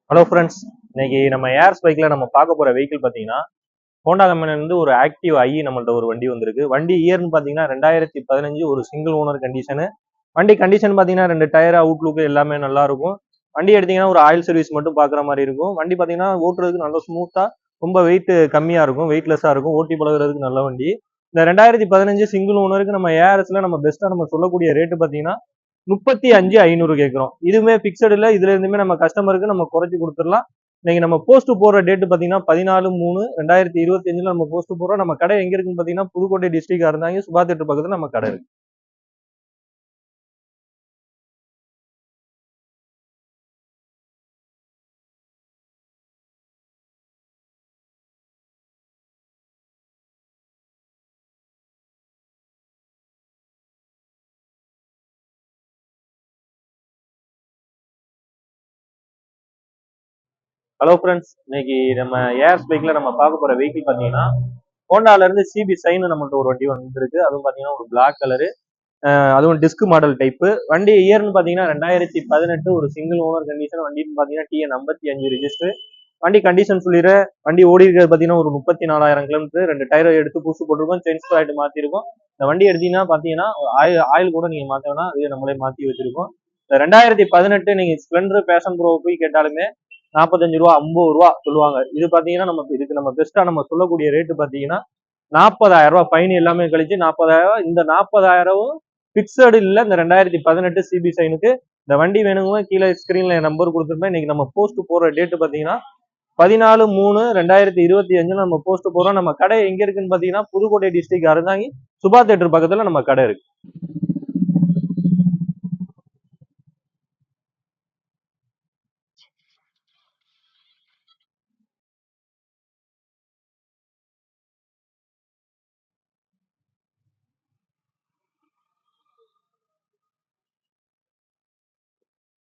Hello friends, இன்னைக்கு நம்ம airs பைக்ல நம்ம பார்க்க போற வெஹிக்கிள் பார்த்தீங்கன்னா ஹோண்டா கம்பெனில இருந்து ஒரு ஆக்டிவ் ஐ நம்மள்ட்ட ஒரு வண்டி வந்திருக்கு. வண்டி இயர்னு பார்த்தீங்கன்னா 2015, ஒரு சிங்கிள் ஓனர் கண்டிஷனு. வண்டி கண்டிஷன் பார்த்தீங்கன்னா 2 டயர் அவுட்லுக் எல்லாமே நல்லா இருக்கும். வண்டி எடுத்தீங்கன்னா ஒரு ஆயில் சர்வீஸ் மட்டும் பார்க்குற மாதிரி இருக்கும். வண்டி பார்த்தீங்கன்னா ஓட்டுறதுக்கு நல்லா ஸ்மூத்தா, ரொம்ப வெயிட் கம்மியா இருக்கும், வெயிட்லெஸ்ஸா இருக்கும், ஓட்டி பழகுறதுக்கு நல்ல வண்டி. இந்த 2015 சிங்கிள் ஓனருக்கு நம்ம ஏஆர்எஸ்ல நம்ம பெஸ்ட்டா நம்ம சொல்லக்கூடிய ரேட்டு பார்த்தீங்கன்னா 35,500 கேட்கிறோம். இதுவுமே பிக்சடு இல்லை, இதுல இருந்துமே நம்ம கஸ்டமருக்கு நம்ம குறைச்சி கொடுத்துடலாம். இன்னைக்கு நம்ம போஸ்ட் போடுற டேட்டு பார்த்தீங்கன்னா 14/3/2025 நம்ம போஸ்ட் போடுறோம். நம்ம கடை எங்க இருக்குன்னு பார்த்தீங்கன்னா புதுக்கோட்டை டிஸ்ட்ரிக்டா இருந்தாங்க, சுபா தேட்டர் பக்கத்துல நம்ம கடை இருக்கு. ஹலோ ஃப்ரெண்ட்ஸ், இன்னைக்கு நம்ம ஏர்ஸ் பைக்ல நம்ம பார்க்க போற வெஹிக்கிள் பார்த்தீங்கன்னா ஹோண்டால இருந்து சிபி சைன் நம்மள்ட்ட ஒரு வண்டி வந்திருக்கு. அதுவும் பார்த்தீங்கன்னா ஒரு பிளாக் கலரு, அதுவும் டிஸ்க் மாடல் டைப்பு. வண்டி இயர்னு பார்த்தீங்கன்னா 2018, ஒரு சிங்கிள் ஓனர் கண்டிஷன். வண்டின்னு பார்த்தீங்கன்னா டிஎன் 55 ரிஜிஸ்டர். வண்டி கண்டிஷன் சொல்லிடுறேன். வண்டி ஓடி இருக்கிறது பார்த்தீங்கன்னா ஒரு 34,000 கிலோமீட்டர். 2 டயர் எடுத்து புதுசு போட்டிருக்கோம், செயின் ஸ்பாய்ட் மாத்திருக்கோம். இந்த வண்டி எடுத்தீங்கன்னா பார்த்தீங்கன்னா ஆயில் கூட நீங்க மாத்தவேனா, அதே நம்மளே மாத்தி வச்சிருக்கோம். இந்த 2018 நீங்க ஸ்பிளெண்டர் பேஷன் ப்ரோ போய் கேட்டாலுமே 45 ரூபா 50 ரூபா சொல்லுவாங்க. இது பாத்தீங்கன்னா நம்ம இதுக்கு நம்ம பெஸ்டா நம்ம சொல்லக்கூடிய ரேட்டு பாத்தீங்கன்னா 40,000 ரூபாய், ஃபைன் எல்லாமே கழிச்சு 40,000. இந்த 40,000 பிக்சடு இல்ல. இந்த 2018 சிபி சைனுக்கு இந்த வண்டி வேணுங்க, கீழே ஸ்கிரீன்ல என் நம்பர் கொடுத்துருப்பேன். இன்னைக்கு நம்ம போஸ்ட் போற டேட்டு பாத்தீங்கன்னா 14/3/2025 நம்ம போஸ்ட் போறோம். நம்ம கடை எங்க இருக்குன்னு பாத்தீங்கன்னா புதுக்கோட்டை டிஸ்ட்ரிக்ட் அறந்தாங்கி சுபா தேட்டர் பக்கத்துல நம்ம கடை இருக்கு.